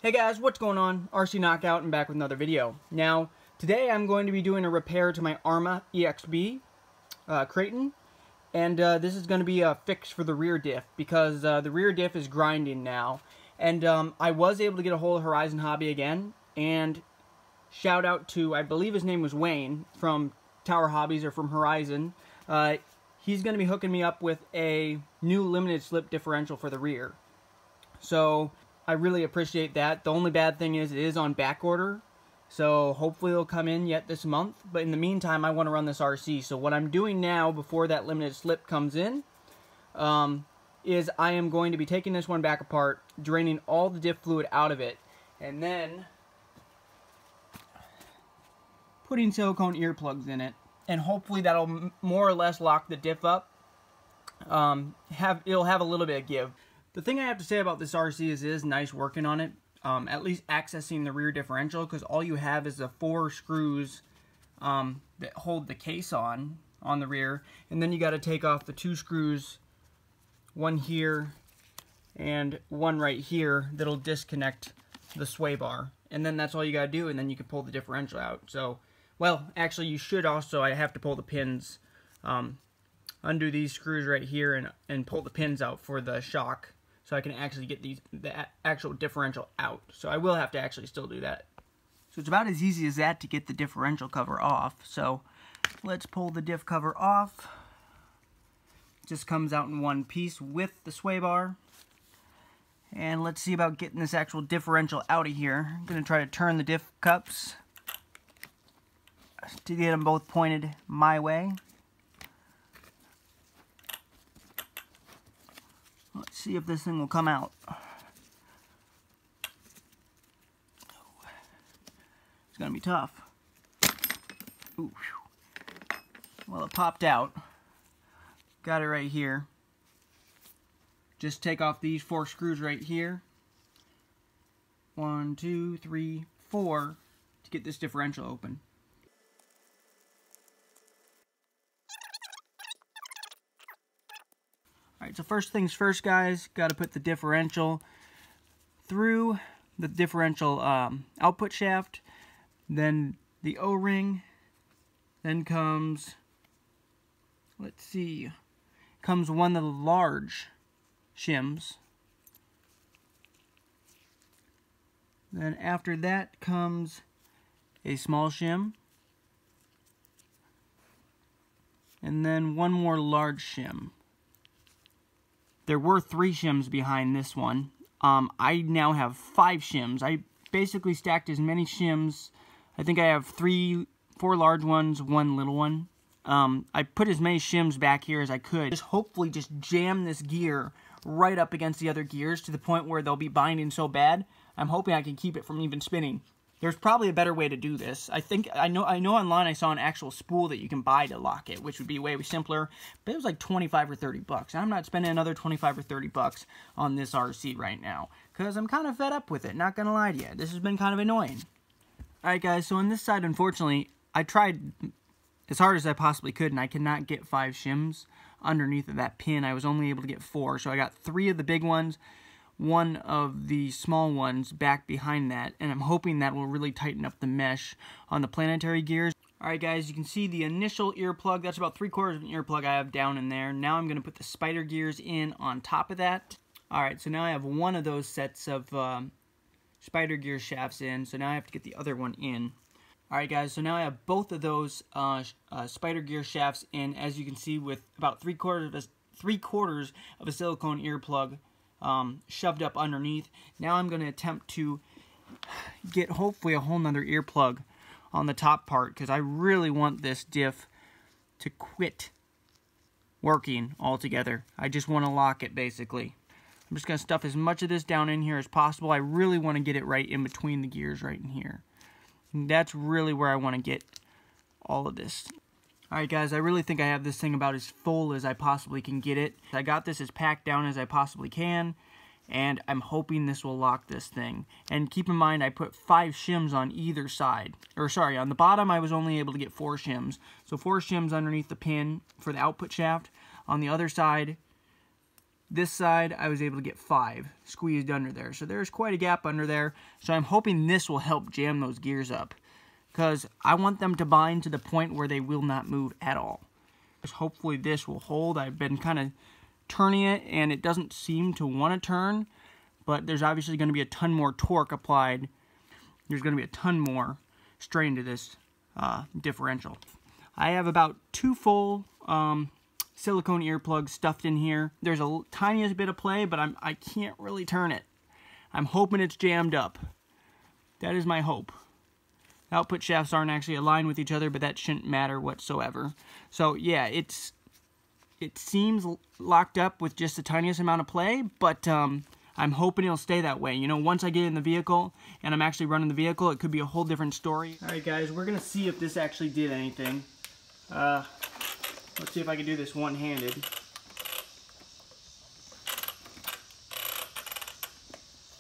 Hey guys, what's going on? RC Knockout and back with another video. Now, today I'm going to be doing a repair to my Arrma EXB Kraton, and this is going to be a fix for the rear diff because the rear diff is grinding now. And I was able to get a hold of Horizon Hobby again, and shout out to, I believe his name was Wayne from Tower Hobbies or from Horizon. He's going to be hooking me up with a new limited slip differential for the rear. So I really appreciate that. The only bad thing is it is on back order, so hopefully it'll come in yet this month. But in the meantime, I want to run this RC. So what I'm doing now before that limited slip comes in is I am going to be taking this one back apart, draining all the diff fluid out of it, and then putting silicone earplugs in it. And hopefully that'll more or less lock the diff up. It'll have a little bit of give. The thing I have to say about this RC is it is nice working on it, at least accessing the rear differential, because all you have is the 4 screws that hold the case on the rear, and then you got to take off the 2 screws, one here and one right here, that'll disconnect the sway bar, and then that's all you got to do, and then you can pull the differential out. So, well, actually you should also, I have to pull the pins, undo these screws right here and pull the pins out for the shock, so I can actually get the actual differential out. So I will have to actually still do that. So it's about as easy as that to get the differential cover off. So let's pull the diff cover off. It just comes out in one piece with the sway bar. And let's see about getting this actual differential out of here. I'm going to try to turn the diff cups to get them both pointed my way. Let's see if this thing will come out. It's gonna be tough. Ooh. Well, it popped out. Got it right here. Just take off these 4 screws right here. 1, 2, 3, 4 to get this differential open. Alright, so first things first, guys, got to put the differential through the differential output shaft, then the O-ring, then comes, let's see, comes one of the large shims. Then after that comes a small shim, and then one more large shim. There were 3 shims behind this one. I now have 5 shims. I basically stacked as many shims. I think I have 4 large ones, 1 little one. I put as many shims back here as I could. Just hopefully just jam this gear right up against the other gears to the point where they'll be binding so bad. I'm hoping I can keep it from even spinning. There's probably a better way to do this. I know online I saw an actual spool that you can buy to lock it, which would be way simpler, but it was like 25 or 30 bucks. I'm not spending another 25 or 30 bucks on this RC right now, because I'm kind of fed up with it, not gonna lie to you. This has been kind of annoying. Alright guys, so on this side, unfortunately, I tried as hard as I possibly could, and I could not get 5 shims underneath of that pin. I was only able to get 4, so I got 3 of the big ones, 1 of the small ones back behind that, and I'm hoping that will really tighten up the mesh on the planetary gears. Alright guys, you can see the initial earplug. That's about 3/4 of an earplug I have down in there. Now I'm going to put the spider gears in on top of that. Alright, so now I have 1 of those sets of spider gear shafts in, so now I have to get the other one in. Alright guys, so now I have both of those spider gear shafts in, as you can see, with about 3/4 of a silicone earplug shoved up underneath. Now I'm going to attempt to get hopefully a whole nother earplug on the top part, because I really want this diff to quit working altogether. I just want to lock it, basically. I'm just going to stuff as much of this down in here as possible. I really want to get it right in between the gears right in here. And that's really where I want to get all of this. Alright guys, I really think I have this thing about as full as I possibly can get it. I got this as packed down as I possibly can, and I'm hoping this will lock this thing. And keep in mind, I put 5 shims on either side. Or sorry, on the bottom I was only able to get 4 shims. So 4 shims underneath the pin for the output shaft. On the other side, This side, I was able to get 5 squeezed under there. So there's quite a gap under there. So I'm hoping this will help jam those gears up, because I want them to bind to the point where they will not move at all. Hopefully this will hold. I've been kind of turning it, and it doesn't seem to want to turn, but there's obviously going to be a ton more torque applied. There's going to be a ton more strain to this differential. I have about 2 full silicone earplugs stuffed in here. There's a tiniest bit of play, but I can't really turn it. I'm hoping it's jammed up. That is my hope. Output shafts aren't actually aligned with each other, but that shouldn't matter whatsoever. So yeah, it seems locked up with just the tiniest amount of play, but I'm hoping it'll stay that way. You know, once I get in the vehicle and I'm actually running the vehicle, it could be a whole different story. Alright guys, we're going to see if this actually did anything. Let's see if I can do this one-handed.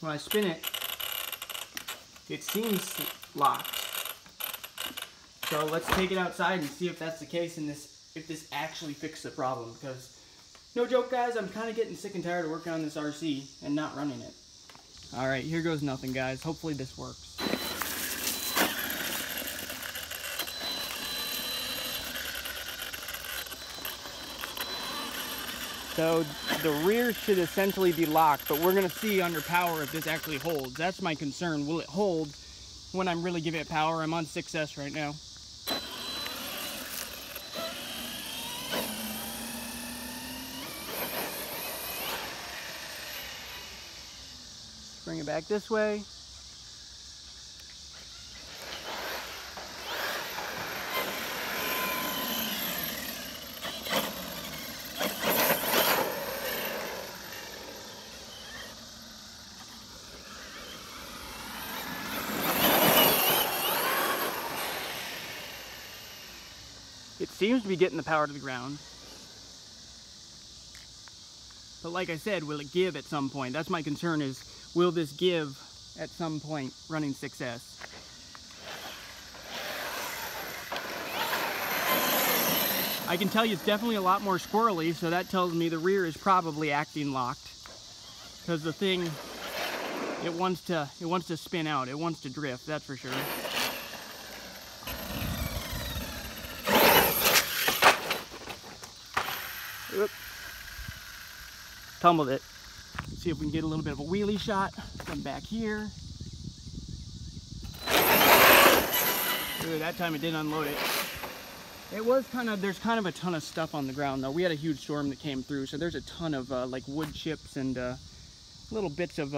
When I spin it, it seems locked. So let's take it outside and see if that's the case and if this actually fixed the problem. Because, no joke guys, I'm kind of getting sick and tired of working on this RC and not running it. Alright, here goes nothing guys. Hopefully this works. So the rear should essentially be locked, but we're going to see under power if this actually holds. That's my concern. Will it hold when I'm really giving it power? I'm on 6S right now. Bring it back this way. It seems to be getting the power to the ground. But like I said, will it give at some point? That's my concern, is will this give at some point running 6S? I can tell you it's definitely a lot more squirrely, so that tells me the rear is probably acting locked. Because the thing, it wants to spin out, it wants to drift, that's for sure. Oop. Tumbled it. Let's see if we can get a little bit of a wheelie shot. Come back here. Ooh, that time it didn't unload it. It was there's kind of a ton of stuff on the ground though. We had a huge storm that came through, so there's a ton of like wood chips and little bits of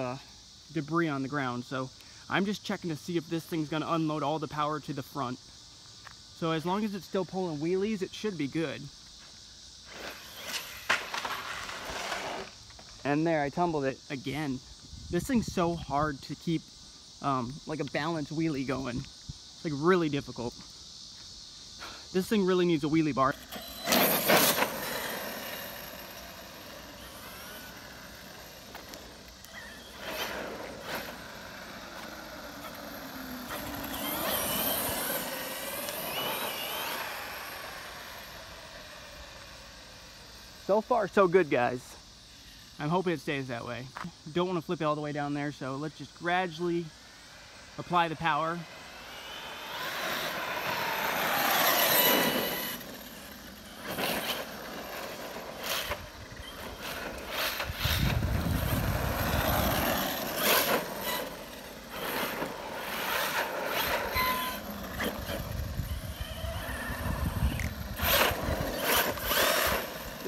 debris on the ground. So I'm just checking to see if this thing's gonna unload all the power to the front. So as long as it's still pulling wheelies, it should be good. And there, I tumbled it again. This thing's so hard to keep like a balanced wheelie going. It's like really difficult. This thing really needs a wheelie bar. So far, so good, guys. I'm hoping it stays that way. Don't want to flip it all the way down there, so let's just gradually apply the power.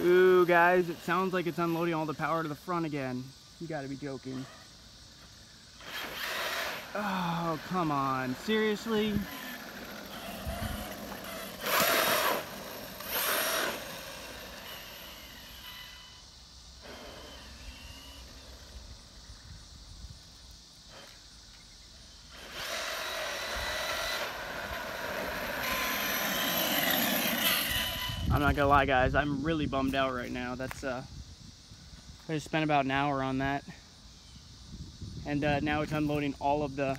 Ooh, guys, it sounds like it's unloading all the power to the front again. You gotta be joking. Oh, come on. Seriously? I'm not gonna lie, guys, I'm really bummed out right now. That's I just spent about an hour on that, and now it's unloading all of the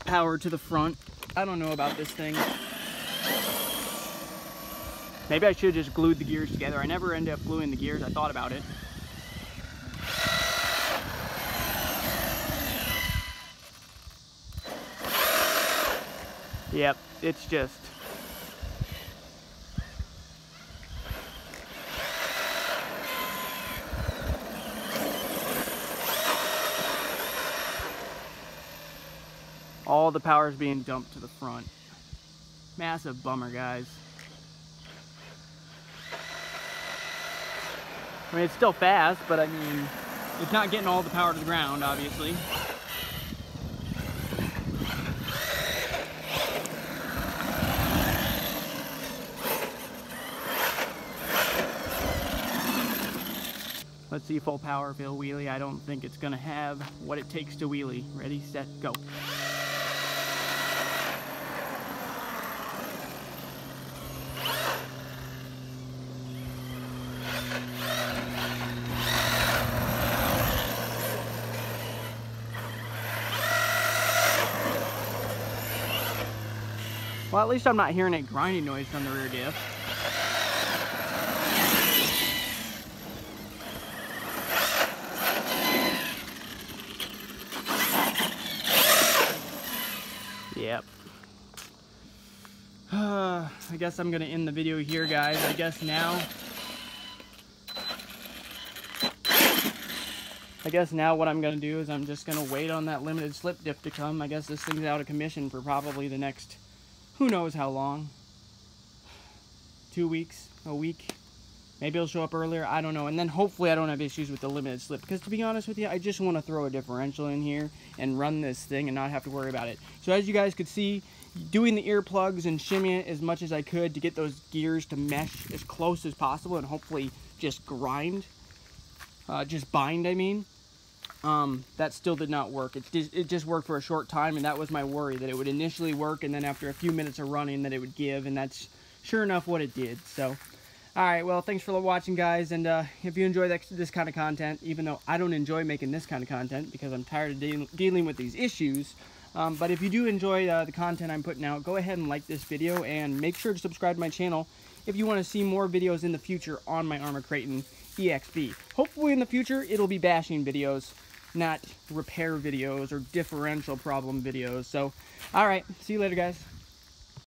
power to the front. I don't know about this thing. Maybe I should have just glued the gears together. I never ended up gluing the gears. I thought about it. Yep, it's just... all the power is being dumped to the front. Massive bummer, guys. I mean, it's still fast, but I mean, it's not getting all the power to the ground, obviously. Let's see full power if it'll wheelie. I don't think it's gonna have what it takes to wheelie. Ready, set, go. Well, at least I'm not hearing a grinding noise from the rear diff. Yep. I guess I'm gonna end the video here, guys. I guess now what I'm gonna do is I'm just gonna wait on that limited slip diff to come. I guess this thing's out of commission for probably the next, who knows how long. 2 weeks, a week. Maybe it'll show up earlier, I don't know. And then hopefully I don't have issues with the limited slip. Because to be honest with you, I just want to throw a differential in here and run this thing and not have to worry about it. So as you guys could see, doing the earplugs and shimming it as much as I could to get those gears to mesh as close as possible and hopefully just bind, I mean. That still did not work. It just worked for a short time, and that was my worry, that it would initially work and then after a few minutes of running that it would give, and that's sure enough what it did. So alright, well, thanks for watching, guys, and if you enjoy this kind of content, even though I don't enjoy making this kind of content because I'm tired of dealing with these issues, but if you do enjoy the content I'm putting out, go ahead and like this video and make sure to subscribe to my channel if you want to see more videos in the future on my Arrma Kraton EXB. Hopefully in the future it'll be bashing videos, not repair videos or differential problem videos. So, alright, see you later, guys.